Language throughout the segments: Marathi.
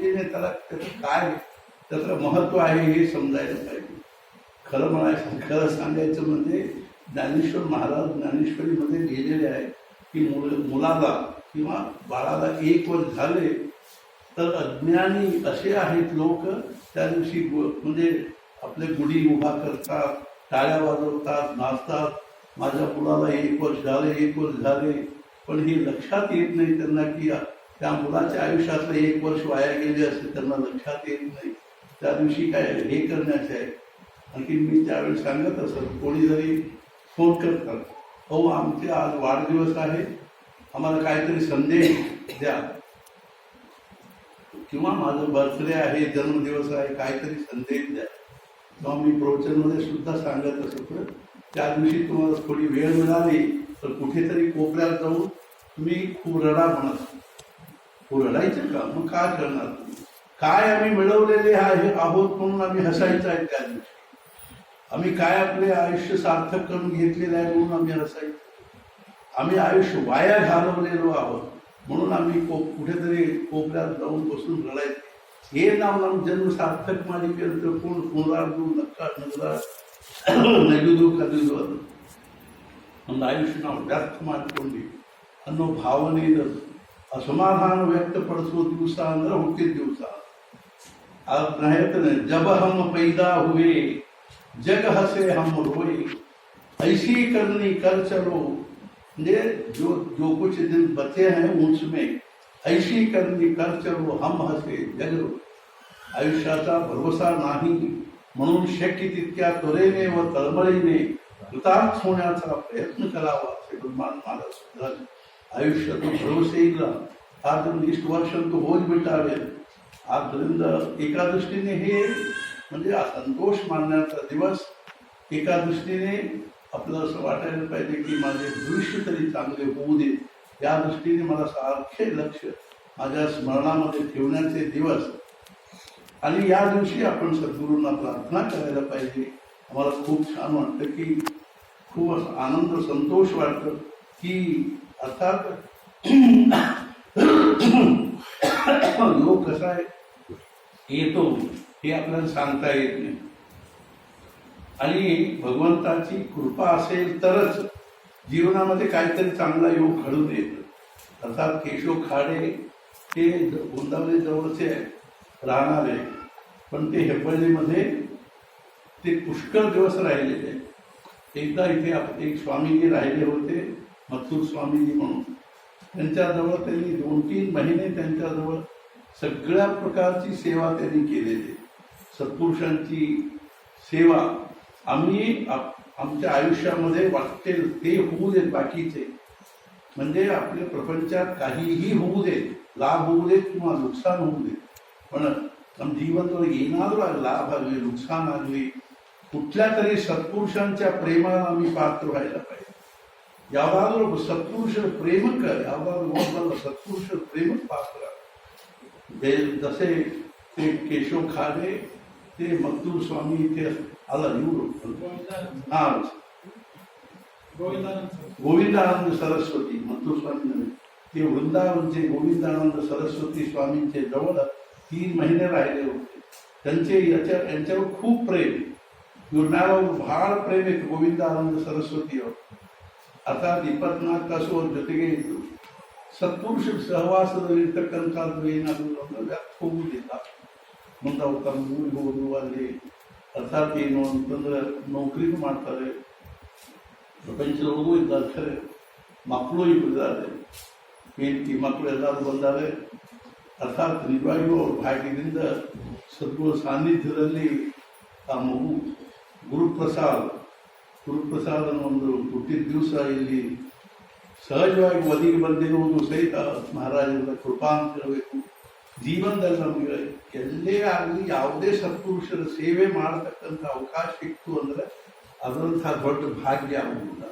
दृष्टीने त्याला त्याचं काय त्याचं महत्व आहे हे समजायला पाहिजे. खरं सांगायचं म्हणजे ज्ञानेश्वर महाराज ज्ञानेश्वरीमध्ये लिहिलेले आहे की मुलाला किंवा बाळाला 1 वर्ष झाले तर अज्ञानी असे आहेत लोक त्या दिवशी म्हणजे आपले गुढी उभा करतात, टाळ्या वाजवतात, नाचतात. माझ्या मुलाला 1 वर्ष झाले, 1 वर्ष झाले, पण हे लक्षात येत नाही त्यांना की त्या मुलाच्या आयुष्यातलं 1 वर्ष वाया गेले असे त्यांना लक्षात येत नाही. त्या दिवशी काय हे करण्याचे आहे. आणखी मी त्यावेळी सांगत असत, कोणी जरी फोन करतात, हो आमचे आज वाढदिवस आहे, आम्हाला काहीतरी संदेश द्या, किंवा माझं बर्थडे आहे, जन्मदिवस आहे, काहीतरी संदेश द्या. किंवा मी प्रवचनमध्ये सुद्धा सांगत असतो, त्या दिवशी तुम्हाला थोडी वेळ मिळाली तर कुठेतरी कोपऱ्यात जाऊन तुम्ही खूप रडा म्हणत. हो रडायचं का? मग काय करणार तुम्ही? काय आम्ही मिळवलेले आहोत म्हणून आम्ही हसायचं आहे त्या दिवशी. आम्ही काय आपले आयुष्य सार्थक करून घेतलेलं आहे म्हणून आम्ही हसायचं. आम्ही आयुष्य वाया घालवलेलो आहोत म्हणून आम्ही कुठेतरी कोपऱ्यात जाऊन बसून रडायचं. हे नाव जन्म सार्थक मालिकेनंतर कोण पुनरार्दू नक्का नगरा नैदू कदिदू ಒಂದು ಆಯುಷ್ಯ ನಾವು ವ್ಯರ್ಥ ಮಾಡಿಕೊಂಡ್ವಿ ಅನ್ನೋ ಭಾವನೆ ಇರೋದು. ಅಸಮಾಧಾನ ವ್ಯಕ್ತಪಡಿಸುವ ದಿವಸ ಅಂದ್ರೆ ಹುಟ್ಟಿದ ದಿವಸ. ಅದನ್ನ ಹೇಳ್ತಾನೆ, ಜಬ ಹಮ್ ಪೈದಾ ಹುವೆ जग हसे हम रोए ऐसी करनी कर चलो. जो कुछ दिन बचे हैं उसमें ऐसी करनी कर चलो हम हसे जग रोए. आयुष्याचा भरवसा नाही म्हणून शक्य तितक्या त्वरेने व तळमळीने कृतार्थ होण्याचा प्रयत्न करावा असे भगवान मला सुद्धा. आयुष्यातून भरवसे ಇಲ್ಲ, ಆದ್ದರಿಂದ ಇಷ್ಟು ವರ್ಷ ಅಂತೂ ಹೋಗ್ಬಿಟ್ಟಾವೆ. ಆದ್ದರಿಂದ एका दृष्टीने हे म्हणजे संतोष मानण्याचा दिवस, एका दृष्टीने आपलं असं वाटायला पाहिजे की माझे भविष्य तरी चांगले होऊ दे, या दृष्टीने मला सारखे लक्ष माझ्या स्मरणामध्ये ठेवण्याचे दिवस. आणि या दिवशी आपण सद्गुरूंना प्रार्थना करायला पाहिजे. आम्हाला खूप छान वाटतं की खूप आनंद संतोष वाटतं की अर्थात योग कसा आहे येतो हे आपल्याला सांगता येत नाही. आणि भगवंताची कृपा असेल तरच जीवनामध्ये काहीतरी चांगला योग घडून येतो. अर्थात केशव खाडे हे गोंदावली जवळचे राहणारे, पण ते हेब्बळीमध्ये ते पुष्कळ दिवस राहिलेले. एकदा इथे एक स्वामीजी राहिले होते, मथुर स्वामीजी म्हणून. त्यांच्याजवळ त्यांनी 2-3 महिने त्यांच्याजवळ सगळ्या प्रकारची सेवा त्यांनी केलेली. सत्पुरुषांची सेवा आम्ही आमच्या आयुष्यामध्ये वाटेल ते होऊ देत, बाकीचे म्हणजे आपल्या प्रपंचात काहीही होऊ देत, लाभ होऊ देत किंवा नुकसान होऊ देत, पण ನಮ್ಮ ಜೀವನದೊಳಗೆ ಏನಾದರೂ ಲಾಭ ಆಗಲಿ ನುಕ್ಸಾನ್ ಆಗಲಿ कुठल्या तरी सत्पुरुषांच्या प्रेमाला आम्ही पात्र व्हायला पाहिजे. ಯಾವ್ದಾದ್ರೂ ಒಬ್ಬ ಸತ್ಪುರುಷರ ಪ್ರೇಮಕ್ಕೆ ಯಾವ್ದಾದ್ರು ಒಬ್ಬ ಸತ್ಪುರುಷರ ಪ್ರೇಮಕ್ಕೆ ಪಾತ್ರ. जसे ते केशव खाडे, ते मथुर स्वामी इथे आला इವರು हा गोविंदानंद सरस्वती मथुर स्वामी ते वृंदावनचे गोविंदानंद सरस्वती स्वामींचे जवळ 3 महिने राहिले होते. त्यांचे यांच्यावर खूप प्रेम, गुरुनावर ಬಹಳ ಪ್ರೇಮ ಇತ್ತು ಗೋವಿಂದಾನಂದ ಸರಸ್ವತಿಯವರು. ಅರ್ಥಾತ್ 24 ತಾಸು ಅವ್ರ ಜೊತೆಗೆ ಇದ್ದು ಸತ್ಪುರುಷ ಸಹವಾಸದಲ್ಲಿರ್ತಕ್ಕಂಥದ್ದು ಏನಾದರೂ ವ್ಯಕ್ತ ಹೋಗುವುದಿಲ್ಲ. ಮುಂದೆ ಅವ್ರು ತಮ್ಮ ಊರಿಗೆ ಹೋದ್ರು, ಅಲ್ಲಿ ಅರ್ಥಾತ್ ಏನು ಅಂತಂದ್ರೆ ನೌಕರಿನೂ ಮಾಡ್ತಾರೆ, ಪ್ರಪಂಚದೊಳಗೂ ಇದ್ದಾರೆ, ಖರೆ ಮಕ್ಕಳು ಇದ್ದಾರೆ, ಹೆಂಡತಿ ಮಕ್ಕಳು ಎಲ್ಲರೂ ಬಂದಾರೆ. ಅರ್ಥಾತ್ ನಿಜವಾಗಿಯೂ ಅವ್ರ ಭಾಗ್ಯದಿಂದ ಸದ್ಗುರು ಸಾನ್ನಿಧ್ಯದಲ್ಲಿ ಆ ಮಗು ಗುರುಪ್ರಸಾದನ ಒಂದು ಹುಟ್ಟಿದ ದಿವಸ ಇಲ್ಲಿ ಸಹಜವಾಗಿ ಒದಗಿ ಬಂದಿರುವುದು ಸಹಿತ ಮಹಾರಾಜರ ಕೃಪಾ ಅಂತ ಹೇಳಬೇಕು. ಜೀವನದಲ್ಲಿ ನಮಗೆ ಎಲ್ಲೇ ಆಗಲಿ ಯಾವುದೇ ಸತ್ಪುರುಷರ ಸೇವೆ ಮಾಡತಕ್ಕಂಥ ಅವಕಾಶ ಇತ್ತು ಅಂದರೆ ಅದರಂಥ ದೊಡ್ಡ ಭಾಗ್ಯ ಆಗುವುದಿಲ್ಲ.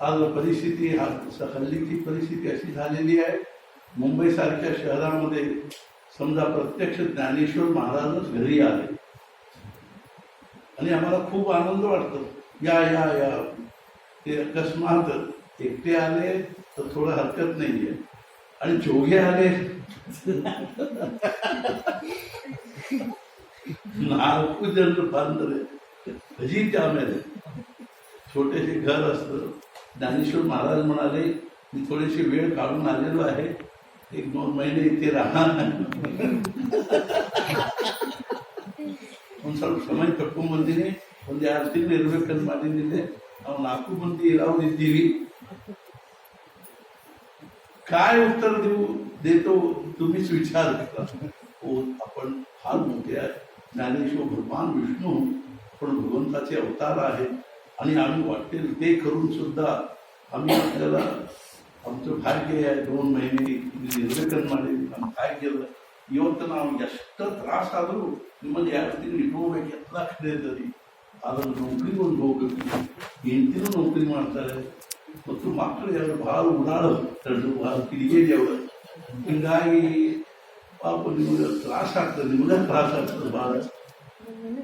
आज परिस्थिती हल्लीची परिस्थिती अशी झालेली आहे, मुंबईसारख्या शहरामध्ये समजा प्रत्यक्ष ज्ञानेश्वर महाराजच घरी आले आणि आम्हाला खूप आनंद वाटतो. या या या ते अकस्मात एकटे आले तर थोडं हरकत नाहीये, आणि जोगे आले ನಾಲ್ಕು ಜನರು ಬಂದರೆ फजिती आम्हाला छोटेसे घर असतं. ज्ञानेश्वर महाराज म्हणाले मी थोडीशी वेळ काढून आलेलो आहे, 1-2 महिने इथे राहणार. ಒಂದು ಸ್ವಲ್ಪ ಸಮಯ ತಕ್ಕೊಂಡ್ಬಂದಿನಿ, ಒಂದು 2 ತಿಂಗಳು ಇರ್ಬೇಕಂತ ಮಾಡಿದ್ದಿದೆ. ನಾವು 4 ಮಂದಿ ಇರೋದಿದ್ದೀವಿ. काय उत्तर देतो तुम्हीच विचार करा. आपण फार मोठे आहे. ज्ञानेश्वर भगवान विष्णू पण भगवंताचे अवतार आहे आणि आम्ही वाटेल ते करून सुद्धा आम्ही आपल्याला आमचं भाग्य आहे 2 महिने ನಿರ್ವೇಕನ್ ಮಾಡಿ ನಮ್ಮ ಭಾಗ್ಯದ ಇವತ್ತು ನಾವು ಎಷ್ಟು ತ್ರಾಸ ಆದರೂ ನಿಮ್ಮಲ್ಲಿ 2 ತಿಂಗಳು ಇಟ್ಕೋಬೇಕು ಎಲ್ಲ ಕಡೆ ಇದ್ದರಿ. ಆದ್ರೆ ನೌಕರಿ ಒಂದು ಹೋಗ್ಬೇಕು, ಹೆಂಡತಿನೂ ನೌಕರಿ ಮಾಡ್ತಾರೆ ಮತ್ತು ಮಕ್ಕಳು ಎರಡು ಭಾಳ ಓಡಾಡೋದು, ಭಾಳ ಕಿಡಿಗೇಡಿ ಅವರು. ಹಿಂಗಾಗಿ ಪಾಪ ನಿಮಗೆ ತ್ರಾಸ ಆಗ್ತದೆ, ನಿಮಗೆ ತ್ರಾಸ ಆಗ್ತದೆ ಭಾಳ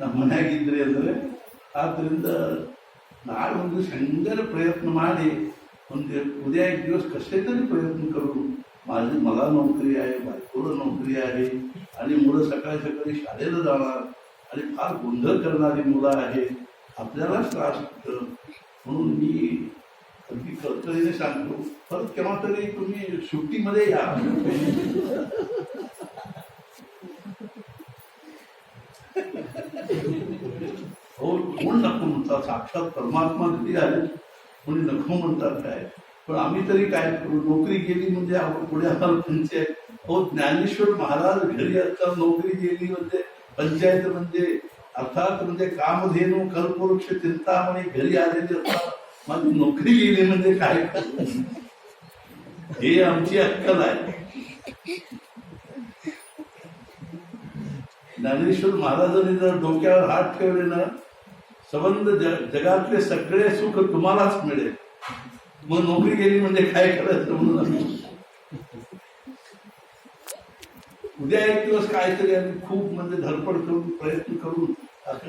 ನಮ್ಮ ಮನೆಯಾಗಿದ್ರಿ ಅಂದರೆ. ಆದ್ದರಿಂದ ನಾಳೆ ಒಂದು संघर प्रयत्न ಮಾಡಿ उद्या एक दिवस कसे तरी प्रयत्न करू. मला नोकरी आहे, बायकोला नोकरी आहे आणि मुलं सकाळी सकाळी शाळेला जाणार आणि फार गोंधळ करणारी मुलं आहेत, आपल्यालाच त्रास होतं. म्हणून मी अगदी कळकळीने सांगतो, परत केव्हा तरी तुम्ही सुट्टीमध्ये या. हो, कोण नको म्हणतात, साक्षात परमात्मा किती आले कोणी नको म्हणतात काय. पण आम्ही तरी काय करू, नोकरी गेली म्हणजे आपण पुढे आम्हाला पंचायत. हो, ज्ञानेश्वर महाराज घरी असतात, नोकरी गेली म्हणजे पंचायत म्हणजे अर्थात म्हणजे कामधेनू कल्पवृक्ष चिंतामणी घरी आलेली असतात. माझी नोकरी गेली म्हणजे काय, हे आमची अक्कल आहे. ज्ञानेश्वर महाराजांनी जर डोक्यावर हात ठेवले ना, संबंध जगातले सगळे सुख तुम्हालाच मिळेल. मग नोकरी गेली म्हणजे काय करायचं म्हणून उद्या एक दिवस काहीतरी आम्ही खूप म्हणजे धडपड करून प्रयत्न करून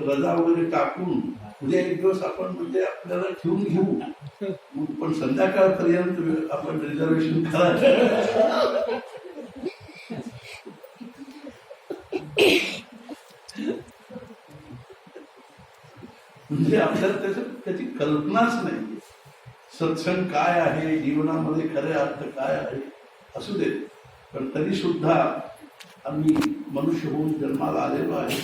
रजा वगैरे टाकून उद्या एक दिवस आपण म्हणजे आपल्याला ठेवून घेऊ. पण संध्याकाळपर्यंत आपण रिझर्वेशन करायचं. म्हणजे आपल्याला त्याची कल्पनाच नाही. सत्संग काय आहे, जीवनामध्ये खरे अर्थ काय आहे असू दे, पण तरी सुद्धा आम्ही मनुष्य होऊन जन्माला आलेलो आहे.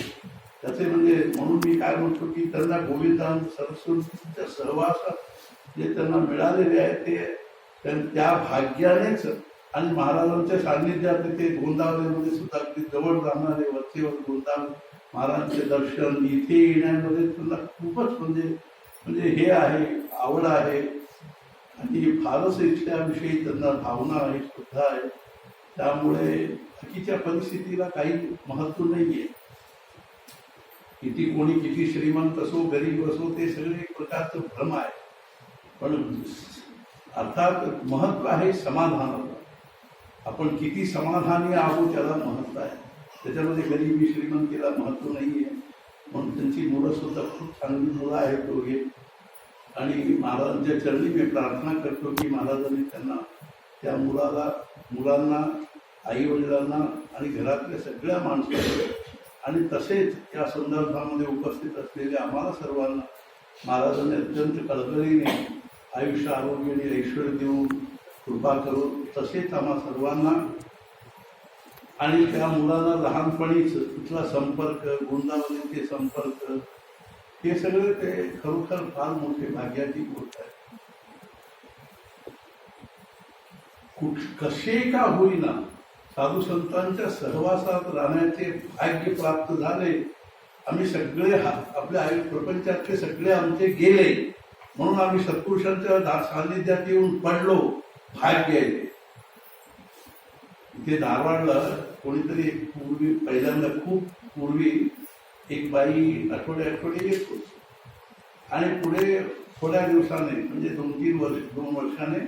त्याचे म्हणजे म्हणून मी काय म्हणतो की त्यांना गोविंदांत सरस्वतीच्या सहवासात जे त्यांना मिळालेले आहे ते त्या भाग्यानेच आणि महाराजांच्या सान्निध्यात ते गोंदावलेमध्ये सुद्धा अगदी जवळ राहणारे वरचेवर गोंदावले महाराजांचे दर्शन इथे येण्यामध्ये त्यांना खूपच म्हणजे हे आहे, आवड आहे आणि फारच इथल्याविषयी त्यांना भावना आहे, श्रद्धा आहे. त्यामुळे बाकीच्या परिस्थितीला काही महत्व नाहीये. किती श्रीमंत असो, गरीब असो, ते सगळे एक प्रकारचं भ्रम आहे. पण अर्थात महत्व आहे समाधानाचं. आपण किती समाधानी आहोत त्याला महत्व आहे. त्याच्यामध्ये गरिबी श्रीमंतीला महत्व नाहीये. म्हणून त्यांची मुलं सुद्धा खूप चांगली मुलं आहेत दोघे. आणि महाराजांच्या चरणी मी प्रार्थना करतो की महाराजांनी त्यांना त्या मुलांना आई वडिलांना आणि घरातल्या सगळ्या माणसांना आणि तसेच या संदर्भामध्ये उपस्थित असलेल्या आम्हाला सर्वांना महाराजांनी अत्यंत कळकळीने आयुष्य, आरोग्य आणि ऐश्वर देऊन कृपा करून तसेच आम्हा सर्वांना आणि त्या मुलांना लहानपणीच तिथला संपर्क, गोंदावलीचे संपर्क, हे सगळे ते खरोखर फार मोठे भाग्याची गोष्ट आहे. कसे का होईना साधू संतांच्या सहवासात राहण्याचे भाग्य प्राप्त झाले. आम्ही सगळे आपल्या प्रपंचातले सगळे आमचे गेले म्हणून आम्ही सत्पुरुषांच्या सान्निध्यात येऊन पडलो. भाग्य आहे. इथे धारवाडला कोणीतरी पहिल्यांदा खूप पूर्वी एक बाई आठवडे येत होती आणि पुढे थोड्या दिवसाने म्हणजे 2 वर्षाने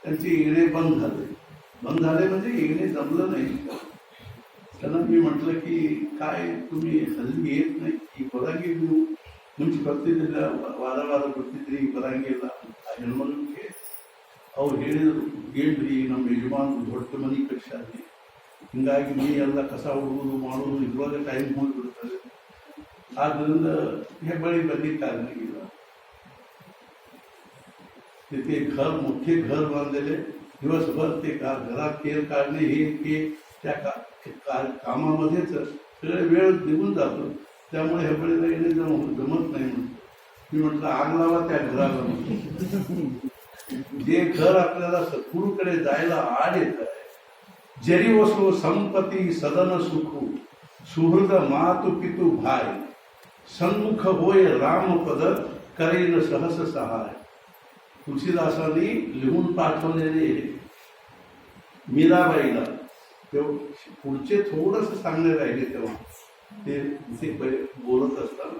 त्यांचे येणे बंद झाले म्हणजे येणे जमलं नाही. त्यांना मी म्हटलं की काय तुम्ही हल्ली येत नाही की बरांगी ಮುಂಚೆ ಬರ್ತಿದ್ದಿಲ್ಲ, ವಾರ ಬರ್ತಿದ್ರಿ ಬರಂಗಿಲ್ಲ ಹೆಣ್ಮಕ್ಳಿಗೆ. ಅವ್ರು ಹೇಳಿದ್ರು, ಏನ್ರಿ ನಮ್ಮ ಯಜಮಾನ್ರು ದೊಡ್ಡ ಮನೆ ಕಟ್ಸಾರಿ, ಹಿಂಗಾಗಿ ಮನೆ ಎಲ್ಲ ಕಸ ಹುಡುಗೋದು ಮಾಡೋದು ಇದ್ರೊಳಗೆ ಟೈಮ್ ಹೋಗಿಬಿಡ್ತಾರೆ. आज हे बळी काढले गेलं. तिथे मोठे घर बांधलेले, दिवसभर ते घरात केर काढणे हे त्या कामामध्येच सगळे वेळ निघून जातो. त्यामुळे हे बळीला येणे जमत नाही म्हणतो. मी म्हटलं आग लावा त्या घराला. जे घर आपल्याला सद्गुरूकडे जायला आड येत आहे. जरी वसो संपत्ती सदन सुखू, सुहृद मातु पितु भाय, सन्मुख होय रामपद, करेन सहस सहाय. तुलसीदासांनी लिहून पाठवलेले मीराबाईला पुढचे थोडस सांगणे राहिले. तेव्हा ते बोलत असताना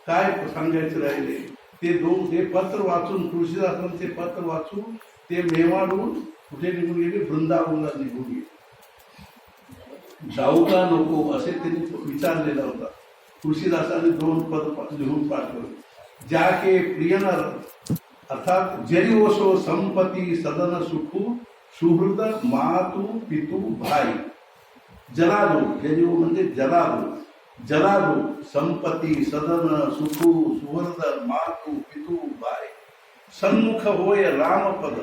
काय सांगायचं राहिले ते पत्र वाचून, तुळशीदासांचे पत्र वाचून ते मेवाडून कुठे निघून गेले, वृंदावनला निघून गेले. जाऊ का नको असे त्यांनी विचारलेला होता. तुळशीदासांनी 2 पद लिहून पाठवले. ज्या के प्रियन अर्थात जरी वसो संपत्ती सदन सुखू, सुहृद मातु पितु भाई. जलालू जरी म्हणजे जलालू संपत्ती सदन सुखू, सुहृद मातु पितु भाई, सन्मुख होय रामपद.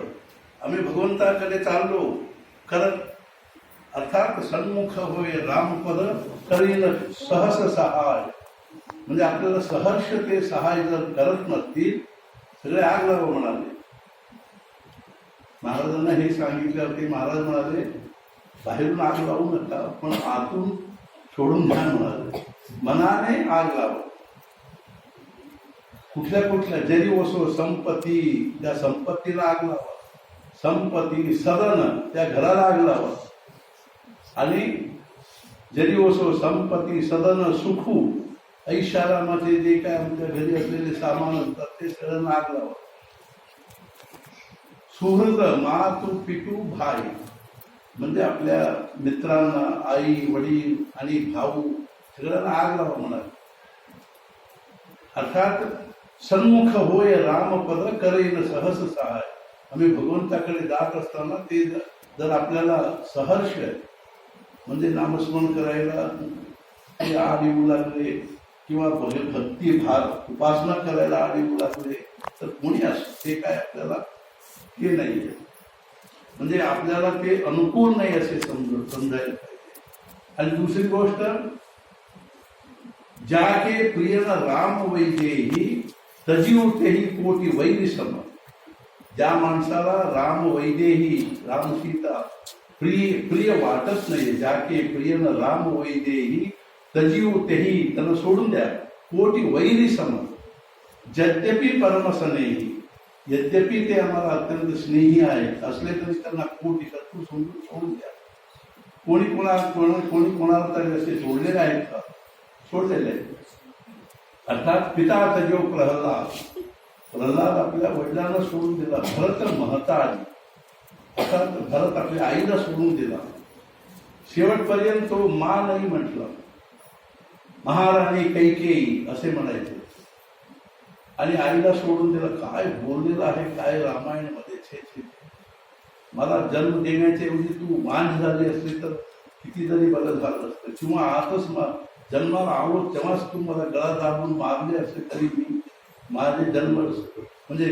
आम्ही भगवंताकडे चाललो करत, अर्थात सन्मुख होय रामपद, करीन सहस सहाय. म्हणजे आपल्याला सहर्ष ते सहाय जर करत नसतील, सगळे आग लावा म्हणाले. महाराजांना हे सांगितल्यावर ते महाराज म्हणाले बाहेरून आग लावू नका, पण आतून सोडून घ्या म्हणाले. मनाने आग लावा. कुठल्या जरी वसो संपत्ती, त्या संपत्तीला आग लावा. संपत्ती सदन, त्या घराला आग लावा. आणि जरी वसो संपत्ती सदन सुखू, ऐशारामाचे जे काय आमच्या घरी असलेले सामान असतात ते सगळं आग लावा. सुहृद मातु पितु भाई, म्हणजे आपल्या मित्रांना, आई वडील आणि भाऊ सगळ्यांना आग लावा म्हणाले. अर्थात सन्मुख होय रामपद, करेन सहस सहाय. आम्ही भगवंताकडे जात असताना ते जर आपल्याला सहर्ष म्हणजे नामस्मरण करायला ते आड येऊ लागले किंवा भक्ती भार उपासना करायला आड येऊ लागले तर कोणी असो, ते काय आपल्याला हे नाही आहे. म्हणजे आपल्याला ते अनुकूल नाही असे समजायला पाहिजे. आणि दुसरी गोष्ट, ज्याके प्रियन राम वैदेही, तजीव तेही कोटी वैरी सम. ज्या माणसाला राम वैदेही, राम सीता प्रिय वाटत नाही, ज्याके प्रियन राम वैदेही, तजीव तेही, त्यांना सोडून द्या, कोटी वैरी सम. यद्यपि परमसनेही, यद्यपि ते आम्हाला अत्यंत स्नेही आहेत असले तरी त्यांना कोटी शत्रू सोडून द्या. कोणी कोणाला तरी असे सोडलेले आहेत का? सोडलेले आहेत. अर्थात पिता तजो प्रल्हाद आपल्या वडिलांना सोडून दिला. भरत महताजी, अर्थात भरत आपल्या आईला सोडून दिला. शेवटपर्यंत तो मा नाही म्हटला, महाराणी कैकेयी असे म्हणायचे. आणि आईला सोडून दिलं. काय बोललेलं आहे काय रामायणामध्ये. छे, मला जन्म देण्याच्या ऐवजी तू मांझ झाली असली तर किती जरी बरं झालं असतं, किंवा आताच जन्माला आलो तेव्हाच तू मला गळा दाबून मारले असते तरी मी माझे जन्म म्हणजे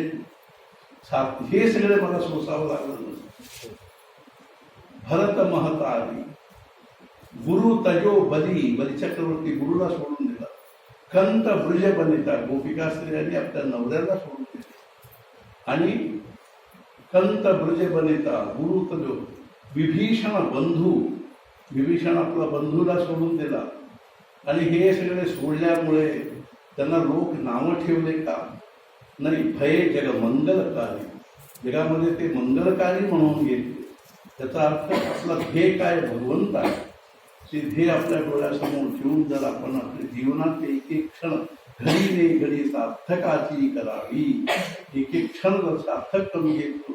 हे सगळे मला सोसावं लागलं नसतं. भरत महता आली, गुरु तजो बली चक्रवर्ती गुरुला सोडून दिला. कंत ब्रज बनिता, गोपिका स्त्रियांनी आपल्या नवऱ्याला सोडून दिले. आणि कंत ब्रज बनिता गुरु तजो, विभीषण आपला बंधूला सोडून दिला. आणि हे सगळे सोडल्यामुळे त्यांना लोक नावं ठेवले का? नाही, भय जग मंगलकारी, जगामध्ये ते मंगलकारी म्हणून घेतले. त्याचा अर्थ आपला ध्येय काय? भगवंत आहे. ते ध्येय आपल्या डोळ्यासमोर ठेवून जर आपण आपल्या जीवनात एक एक क्षण घडी ने घडी सार्थकाची करावी, एक एक क्षण जर सार्थक करून घेतो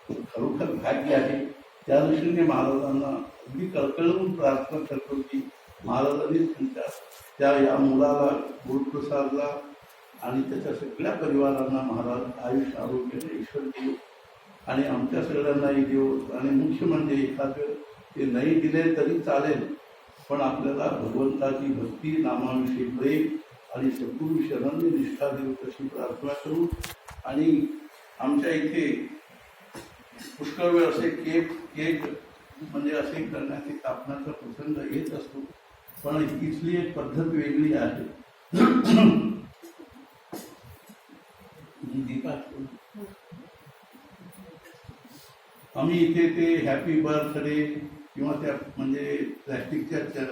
खरोखर भाग्य आहे. त्या दृष्टीने महाराजांना अगदी कळकळून प्रार्थना करतो की महाराजांनी त्या या मुलाला गुरुप्रसादला आणि त्याच्या सगळ्या परिवारांना महाराज आयुष्य आरोग्य ईश्वर देव आणि आमच्या सगळ्यांनाही देव. आणि मुख्य म्हणजे एखादं ते नाही दिले तरी चालेल, पण आपल्याला भगवंताची भक्ती, नामाविषयी प्रेम आणि सद्गुरू शरण्य निष्ठा देऊ तशी प्रार्थना करू. आणि आमच्या इथे पुष्कळ वेळ असे केक केक म्हणजे असे करण्याची कापण्याचा प्रसंग येत असतो, पण इथली एक पद्धत वेगळी आहे. आम्ही इथे ते हॅपी बर्थडे किंवा त्या म्हणजे प्लॅस्टिकच्या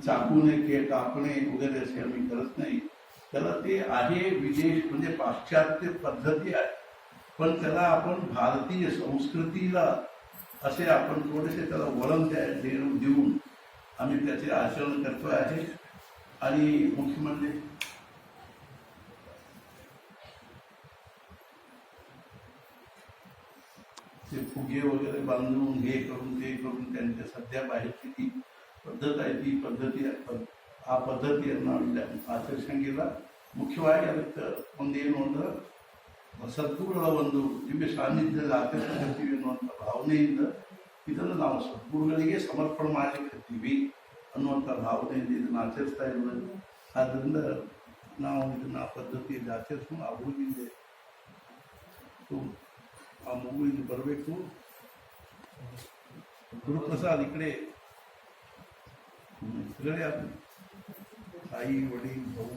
चाकूने केक कापणे वगैरे असे आम्ही करत नाही. त्याला ते आहे विदेश म्हणजे पाश्चात्य पद्धती आहे, पण त्याला आपण भारतीय संस्कृतीला असे आपण थोडेसे त्याला वळण देऊन आम्ही त्याचे आचरण करतो आहे. आणि मुख्य म्हणजे ते फुगे वगैरे बांधून हे करून ते करून त्यांच्या सध्या बाहेरची ती पद्धत आहे, ती पद्धती ಆ ಪದ್ಧತಿಯನ್ನು ಆಚರಿಸಂಗಿಲ್ಲ. ಮುಖ್ಯವಾಗಿ ಅದಕ್ಕೆ ಒಂದೇನು ಅಂದ್ರೆ ಸದ್ಗುರುಗಳ ಒಂದು ದಿವ್ಯ ಸಾನ್ನಿಧ್ಯದಲ್ಲಿ ಆಚರಿಸ್ತೀವಿ ಅನ್ನುವಂಥ ಭಾವನೆಯಿಂದ ಇದನ್ನು ನಾವು ಸದ್ಗುರುಗಳಿಗೆ ಸಮರ್ಪಣೆ ಮಾಡಲಿಕ್ಕೀವಿ ಅನ್ನುವಂಥ ಭಾವನೆಯಿಂದ ಇದನ್ನು ಆಚರಿಸ್ತಾ ಇರೋದು. ಆದ್ದರಿಂದ ನಾವು ಇದನ್ನು ಆ ಪದ್ಧತಿಯಲ್ಲಿ ಆಚರಿಸ್ಕೊಂಡು ಆ ಹುಡುಗಿಂದೆ ಆ ಮಗುವಿಂದ ಬರಬೇಕು. ಗುರುಪ್ರಸಾದ್ ಇकडे सगळे आई वडील भाऊ